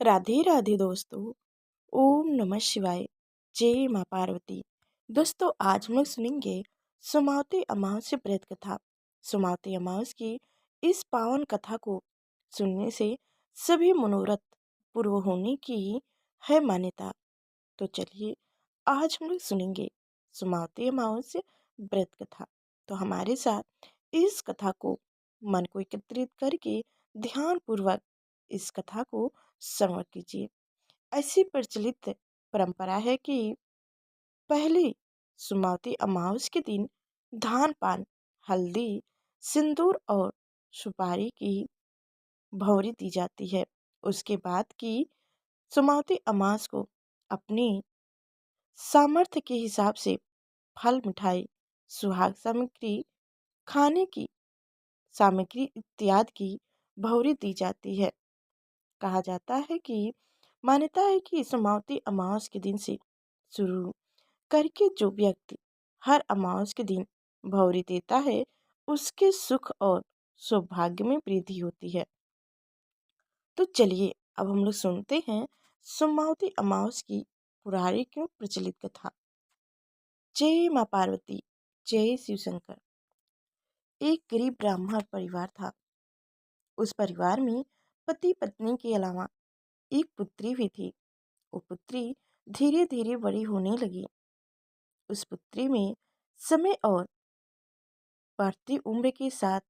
राधे राधे दोस्तों। ओम नमः शिवाय। जय माँ पार्वती। दोस्तों, आज हम लोग सुनेंगे सुमावती अमावस्या व्रत कथा। सुमावती अमावस्या की इस पावन कथा को सुनने से सभी मनोरथ पूर्ण होने की है मान्यता। तो चलिए, आज हम लोग सुनेंगे सुमावती अमावस्या व्रत कथा। तो हमारे साथ इस कथा को मन को एकत्रित करके ध्यान पूर्वक इस कथा को श्रवण कीजिए। ऐसी प्रचलित परंपरा है कि पहली सुमावती अमावस्या के दिन धान पान, हल्दी, सिंदूर और सुपारी की भौरी दी जाती है। उसके बाद की सुमावती अमावस्या को अपनी सामर्थ्य के हिसाब से फल, मिठाई, सुहाग सामग्री, खाने की सामग्री इत्यादि की भौरी दी जाती है। कहा जाता है कि मान्यता है कि समावती अमावस्या के दिन से शुरू करके जो व्यक्ति हर अमावस्या के दिन भौरी देता है, उसके सुख और सौभाग्य में वृद्धि होती है। तो चलिए, अब हम लोग सुनते हैं सोमावती अमावस्या की पुरानी क्यों प्रचलित कथा। जय माँ पार्वती, जय शिव शंकर। एक गरीब ब्राह्मण परिवार था। उस परिवार में पति पत्नी के अलावा एक पुत्री भी थी। वो पुत्री धीरे धीरे बड़ी होने लगी। उस पुत्री में समय और बढ़ती उम्र के साथ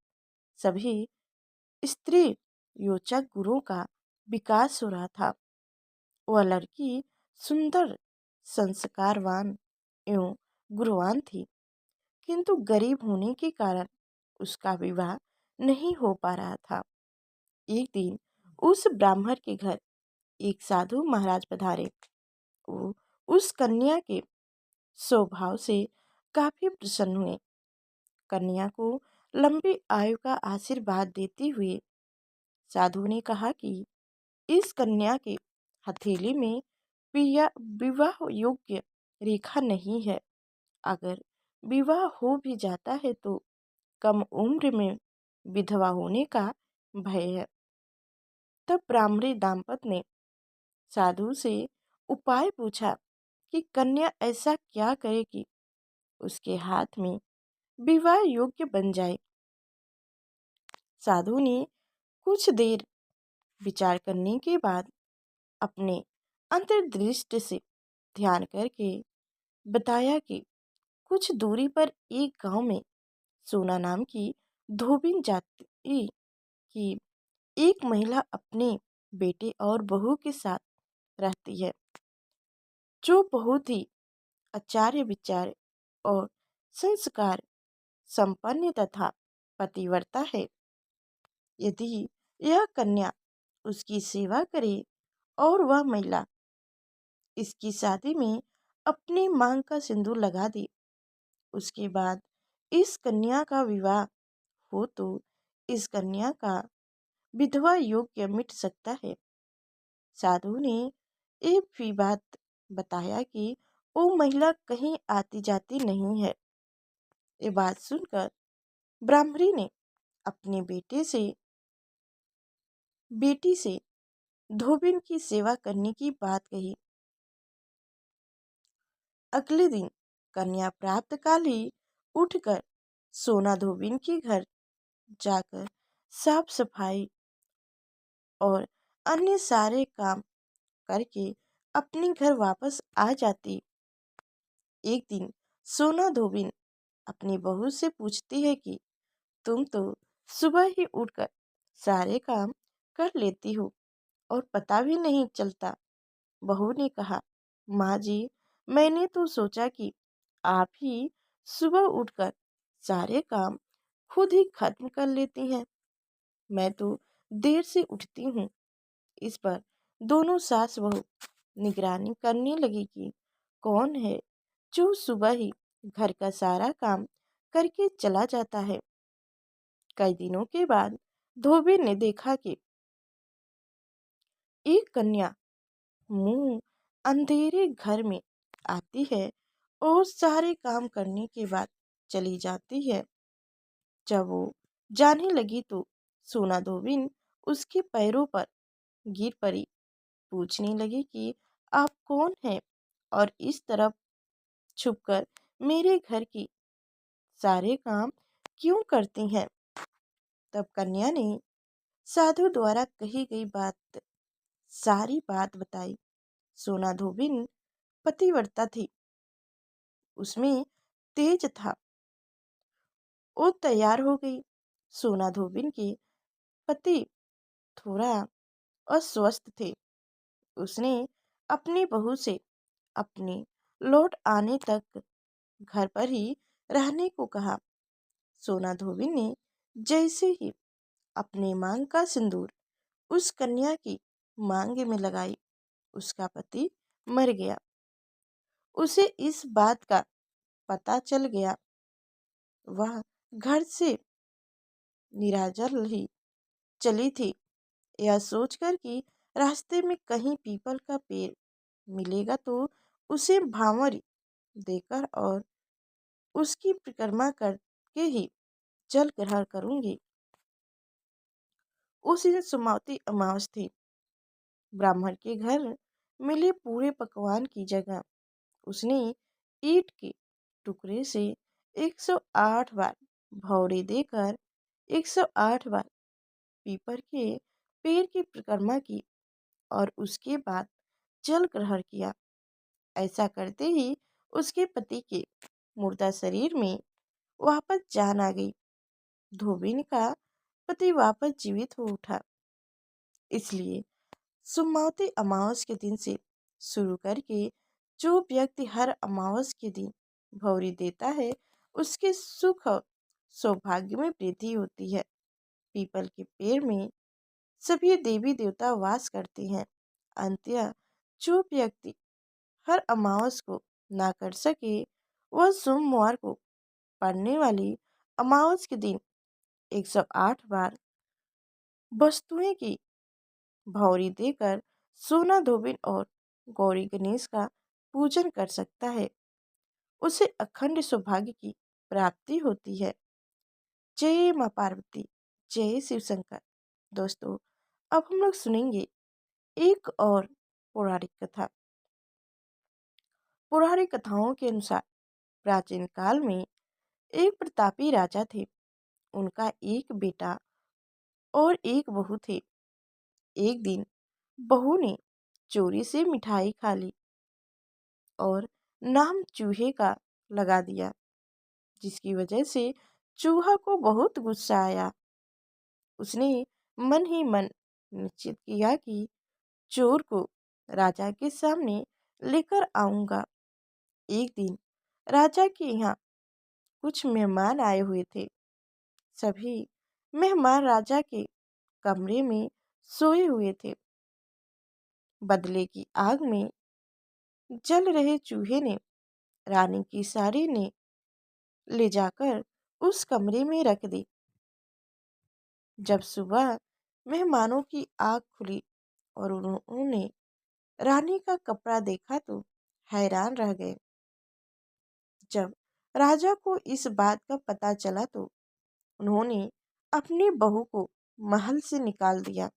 सभी स्त्री योचक गुणों का विकास हो रहा था। वह लड़की सुंदर, संस्कारवान एवं गुणवान थी, किंतु गरीब होने के कारण उसका विवाह नहीं हो पा रहा था। एक दिन उस ब्राह्मण के घर एक साधु महाराज पधारे। वो उस कन्या के स्वभाव से काफी प्रसन्न हुए। कन्या को लंबी आयु का आशीर्वाद देते हुए साधु ने कहा कि इस कन्या के हथेली में पिया विवाह योग्य रेखा नहीं है। अगर विवाह हो भी जाता है तो कम उम्र में विधवा होने का भय है। तब ब्राह्मणी दाम्पत्य ने साधु से उपाय पूछा कि कन्या ऐसा क्या करे कि उसके हाथ में विवाह योग्य बन जाए। साधु ने कुछ देर विचार करने के बाद अपने अंतर्दृष्टि से ध्यान करके बताया कि कुछ दूरी पर एक गांव में सोना नाम की धोबिन जाति की एक महिला अपने बेटे और बहू के साथ रहती है, जो बहुत ही आचार्य विचार और संस्कार संपन्न तथा पतिव्रता है। यदि यह कन्या उसकी सेवा करे और वह महिला इसकी शादी में अपनी मांग का सिंदूर लगा दे, उसके बाद इस कन्या का विवाह हो तो इस कन्या का विधवा योग्य मिट सकता है। साधु ने एक भी बात बताया कि वो महिला कहीं आती जाती नहीं है। ये बात सुनकर ब्राह्मणी ने अपने बेटी से धोबिन की सेवा करने की बात कही। अगले दिन कन्या प्राप्त काल ही उठकर सोना धोबिन के घर जाकर साफ सफाई और अन्य सारे काम करके अपने घर वापस आ जाती। एक दिन सोना धोबिन अपनी बहू से पूछती है कि तुम तो सुबह ही उठकर सारे काम कर लेती हो और पता भी नहीं चलता। बहू ने कहा, माँ जी, मैंने तो सोचा कि आप ही सुबह उठकर सारे काम खुद ही खत्म कर लेती हैं। मैं तो देर से उठती हूँ। इस पर दोनों सास बहू निगरानी करने लगी कि कौन है जो सुबह ही घर का सारा काम करके चला जाता है। कई दिनों के बाद धोबी ने देखा कि एक कन्या मुंह अंधेरे घर में आती है और सारे काम करने के बाद चली जाती है। जब वो जाने लगी तो सोना धोबिन उसके पैरों पर गिर पड़ी पूछने लगी कि आप कौन हैं और इस तरफ छुपकर मेरे घर की सारे काम क्यों करती हैं। तब कन्या ने साधु द्वारा कही गई सारी बात बताई। सोना धोबिन पतिव्रता थी, उसमें तेज था। वो तैयार हो गई। सोना धोबिन के पति थोड़ा अस्वस्थ थे। उसने अपनी बहू से अपने लौट आने तक घर पर ही रहने को कहा। सोना धोबिन ने जैसे ही अपने मांग का सिंदूर उस कन्या की मांग में लगाई, उसका पति मर गया। उसे इस बात का पता चल गया। वह घर से निराजल ही चली थी, यह सोचकर कि रास्ते में कहीं पीपल का पेड़ मिलेगा तो उसे भांवरी देकर और उसकी परिक्रमा करके ही जल ग्रहण करूंगी। उस दिन सुमावती अमावस थी। ब्राह्मण के घर मिले पूरे पकवान की जगह उसने ईंट के टुकड़े से 108 बार भौरे देकर 108 बार पीपर के पेड़ की परिक्रमा की और उसके बाद जल ग्रहण किया। ऐसा करते ही उसके पति के मुर्दा शरीर में वापस जान आ गई। धोबिन का पति वापस जीवित हो उठा। इसलिए सोमवती अमावस के दिन से शुरू करके जो व्यक्ति हर अमावस के दिन भौरी देता है, उसके सुख और सौभाग्य में वृद्धि होती है। पीपल के पेड़ में सभी देवी देवता वास करते हैं। अंततः जो व्यक्ति हर अमावस को ना कर सके, वह सोमवार को पड़ने वाली अमावस के दिन 108 बार वस्तुएं की भौरी देकर सोना धोबिन और गौरी गणेश का पूजन कर सकता है। उसे अखंड सौभाग्य की प्राप्ति होती है। जय माँ पार्वती, जय शिव शंकर। दोस्तों, अब हम लोग सुनेंगे एक और पौराणिक कथा। पौराणिक कथाओं के अनुसार प्राचीन काल में एक प्रतापी राजा थे। उनका एक बेटा और एक बहू थे। एक दिन बहू ने चोरी से मिठाई खा ली और नाम चूहे का लगा दिया, जिसकी वजह से चूहा को बहुत गुस्सा आया। उसने मन ही मन निश्चित किया कि चोर को राजा के सामने लेकर आऊंगा। एक दिन राजा के यहाँ कुछ मेहमान आए हुए थे। सभी मेहमान राजा के कमरे में सोए हुए थे। बदले की आग में जल रहे चूहे ने रानी की साड़ी ने ले जाकर उस कमरे में रख दी। जब सुबह मेहमानों की आँख खुली और उन्होंने रानी का कपड़ा देखा तो हैरान रह गए। जब राजा को इस बात का पता चला तो उन्होंने अपनी बहू को महल से निकाल दिया।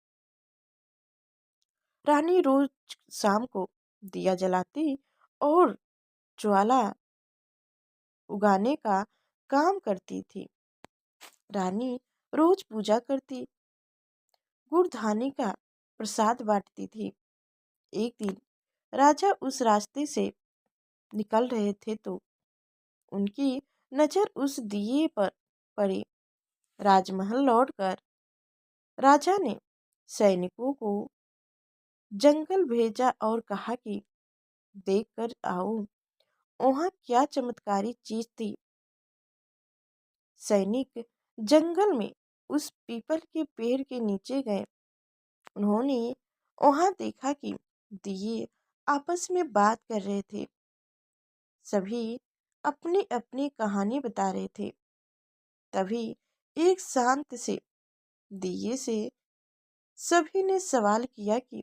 रानी रोज शाम को दिया जलाती और ज्वाला उगाने का काम करती थी। रानी रोज पूजा करती, गुड़धानी का प्रसाद बांटती थी। एक दिन राजा उस रास्ते से निकल रहे थे तो उनकी नजर उस दिए पर पड़ी। राजमहल लौटकर राजा ने सैनिकों को जंगल भेजा और कहा कि देख कर आओ वहां क्या चमत्कारी चीज थी। सैनिक जंगल में उस पीपल के पेड़ के नीचे गए। उन्होंने वहां देखा कि दिए आपस में बात कर रहे थे। सभी अपनी अपनी कहानी बता रहे थे। तभी एक शांत से दिए से सभी ने सवाल किया कि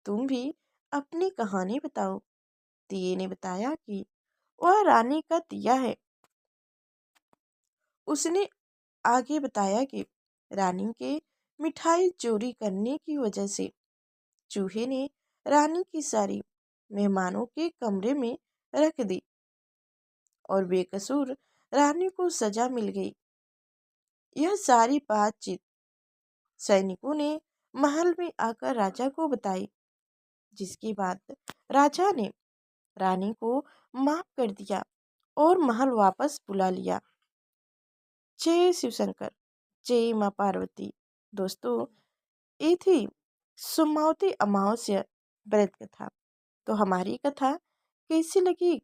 तुम भी अपनी कहानी बताओ। दिए ने बताया कि वह रानी का दिया है। उसने आगे बताया कि रानी के मिठाई चोरी करने की वजह से चूहे ने रानी की सारी मेहमानों के कमरे में रख दी और बेकसूर रानी को सजा मिल गई। यह सारी बातचीत सैनिकों ने महल में आकर राजा को बताई, जिसके बाद राजा ने रानी को माफ कर दिया और महल वापस बुला लिया। जय शिव शंकर, जय माँ पार्वती। दोस्तों, ये थी सुमावती अमावस्या व्रत कथा। तो हमारी कथा कैसी लगी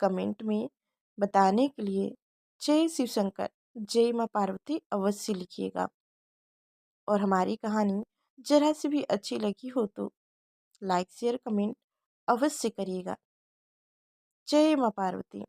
कमेंट में बताने के लिए जय शिव शंकर, जय माँ पार्वती अवश्य लिखिएगा। और हमारी कहानी जरा सी भी अच्छी लगी हो तो लाइक शेयर कमेंट अवश्य करिएगा। जय माँ पार्वती।